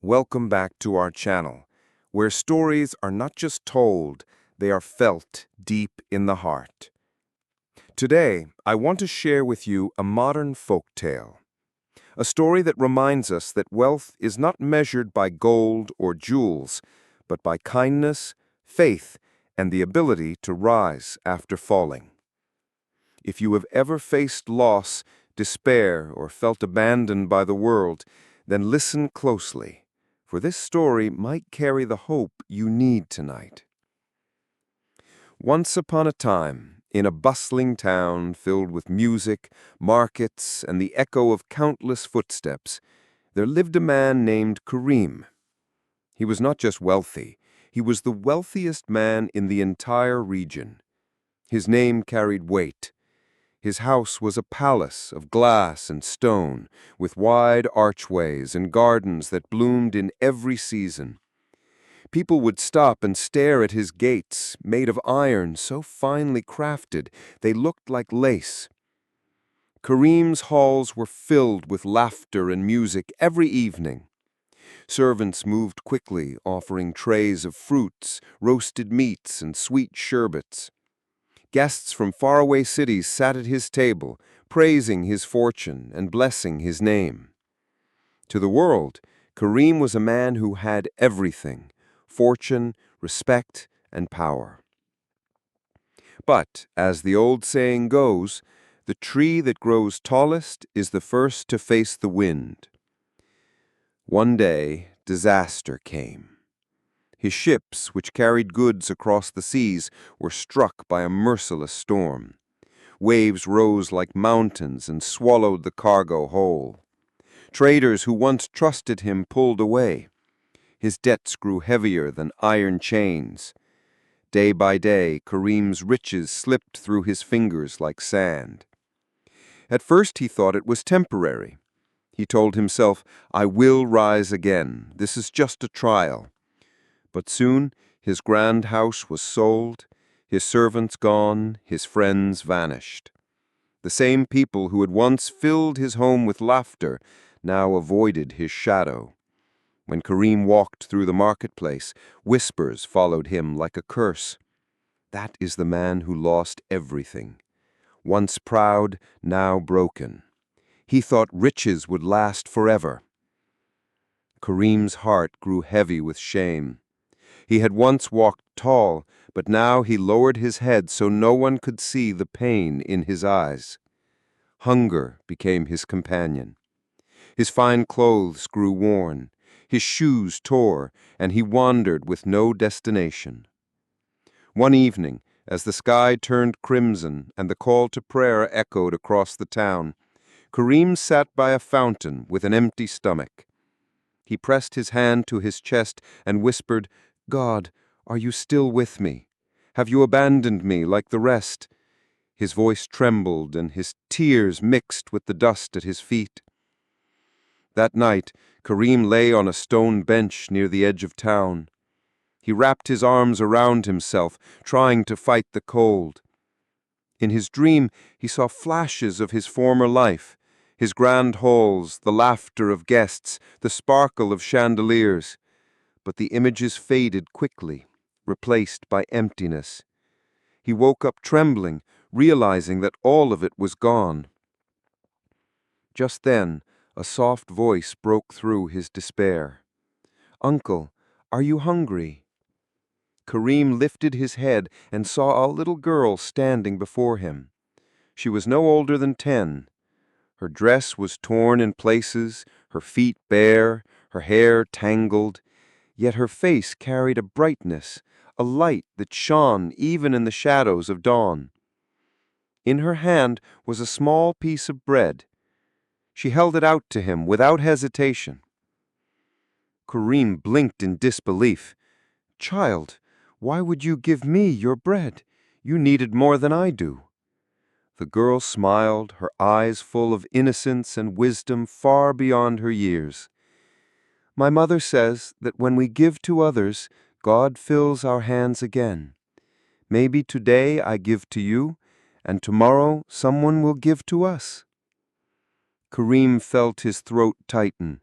Welcome back to our channel, where stories are not just told, they are felt deep in the heart. Today, I want to share with you a modern folk tale, a story that reminds us that wealth is not measured by gold or jewels, but by kindness, faith, and the ability to rise after falling. If you have ever faced loss, despair, or felt abandoned by the world, then listen closely, for this story might carry the hope you need tonight. Once upon a time, in a bustling town filled with music, markets, and the echo of countless footsteps, there lived a man named Kareem. He was not just wealthy, he was the wealthiest man in the entire region. His name carried weight. His house was a palace of glass and stone, with wide archways and gardens that bloomed in every season. People would stop and stare at his gates, made of iron so finely crafted they looked like lace. Kareem's halls were filled with laughter and music every evening. Servants moved quickly, offering trays of fruits, roasted meats, and sweet sherbets. Guests from faraway cities sat at his table, praising his fortune and blessing his name. To the world, Kareem was a man who had everything: fortune, respect, and power. But, as the old saying goes, the tree that grows tallest is the first to face the wind. One day, disaster came. His ships, which carried goods across the seas, were struck by a merciless storm. Waves rose like mountains and swallowed the cargo whole. Traders who once trusted him pulled away. His debts grew heavier than iron chains. Day by day, Kareem's riches slipped through his fingers like sand. At first he thought it was temporary. He told himself, "I will rise again. This is just a trial." But soon his grand house was sold, his servants gone, his friends vanished. The same people who had once filled his home with laughter now avoided his shadow. When Kareem walked through the marketplace, whispers followed him like a curse. That is the man who lost everything. Once proud, now broken. He thought riches would last forever. Kareem's heart grew heavy with shame. He had once walked tall, but now he lowered his head so no one could see the pain in his eyes. Hunger became his companion. His fine clothes grew worn, his shoes tore, and he wandered with no destination. One evening, as the sky turned crimson and the call to prayer echoed across the town, Kareem sat by a fountain with an empty stomach. He pressed his hand to his chest and whispered, "God, are you still with me? Have you abandoned me like the rest?" His voice trembled and his tears mixed with the dust at his feet. That night, Kareem lay on a stone bench near the edge of town. He wrapped his arms around himself, trying to fight the cold. In his dream, he saw flashes of his former life, his grand halls, the laughter of guests, the sparkle of chandeliers. But the images faded quickly, replaced by emptiness. He woke up trembling, realizing that all of it was gone. Just then, a soft voice broke through his despair. "Uncle, are you hungry?" Kareem lifted his head and saw a little girl standing before him. She was no older than 10. Her dress was torn in places, her feet bare, her hair tangled, yet her face carried a brightness, a light that shone even in the shadows of dawn. In her hand was a small piece of bread. She held it out to him without hesitation. Kareem blinked in disbelief. "Child, why would you give me your bread? You need it more than I do." The girl smiled, her eyes full of innocence and wisdom far beyond her years. "My mother says that when we give to others, God fills our hands again. Maybe today I give to you, and tomorrow someone will give to us." Kareem felt his throat tighten.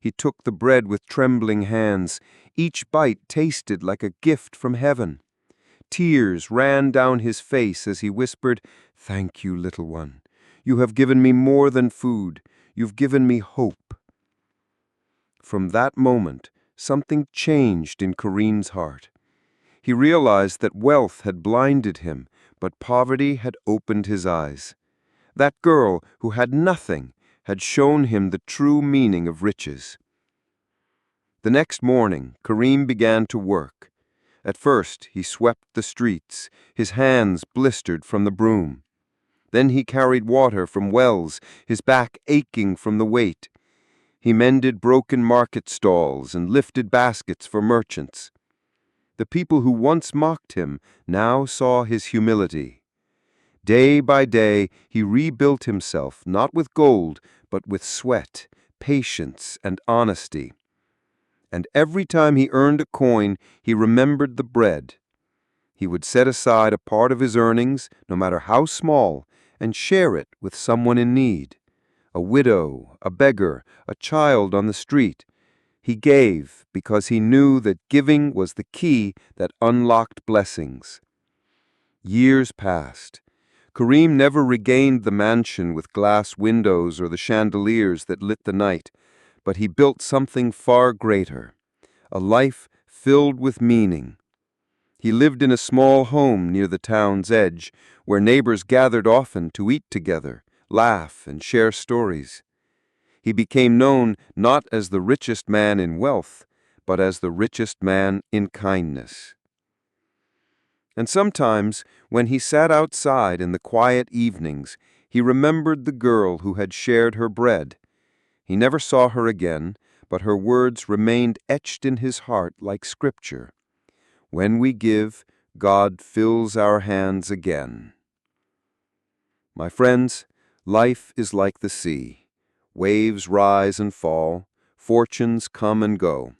He took the bread with trembling hands. Each bite tasted like a gift from heaven. Tears ran down his face as he whispered, "Thank you, little one. You have given me more than food. You've given me hope." From that moment, something changed in Kareem's heart. He realized that wealth had blinded him, but poverty had opened his eyes. That girl who had nothing had shown him the true meaning of riches. The next morning, Kareem began to work. At first, he swept the streets, his hands blistered from the broom. Then he carried water from wells, his back aching from the weight. He mended broken market stalls and lifted baskets for merchants. The people who once mocked him now saw his humility. Day by day, he rebuilt himself, not with gold, but with sweat, patience, and honesty. And every time he earned a coin, he remembered the bread. He would set aside a part of his earnings, no matter how small, and share it with someone in need. A widow, a beggar, a child on the street. He gave because he knew that giving was the key that unlocked blessings. Years passed. Kareem never regained the mansion with glass windows or the chandeliers that lit the night, but he built something far greater, a life filled with meaning. He lived in a small home near the town's edge, where neighbors gathered often to eat together, laugh, and share stories. He became known not as the richest man in wealth, but as the richest man in kindness. And sometimes, when he sat outside in the quiet evenings, he remembered the girl who had shared her bread. He never saw her again, but her words remained etched in his heart like scripture. When we give, God fills our hands again. My friends, life is like the sea. Waves rise and fall, fortunes come and go.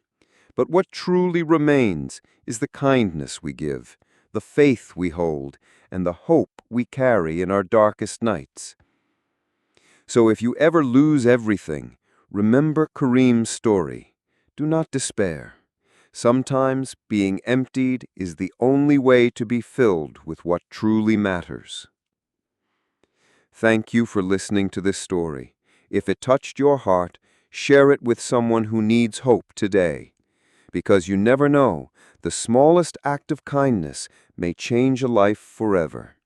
But what truly remains is the kindness we give, the faith we hold, and the hope we carry in our darkest nights. So if you ever lose everything, remember Kareem's story. Do not despair. Sometimes being emptied is the only way to be filled with what truly matters. Thank you for listening to this story. If it touched your heart, share it with someone who needs hope today. Because you never know, the smallest act of kindness may change a life forever.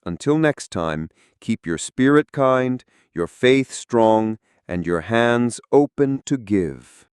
Until next time, keep your spirit kind, your faith strong, and your hands open to give.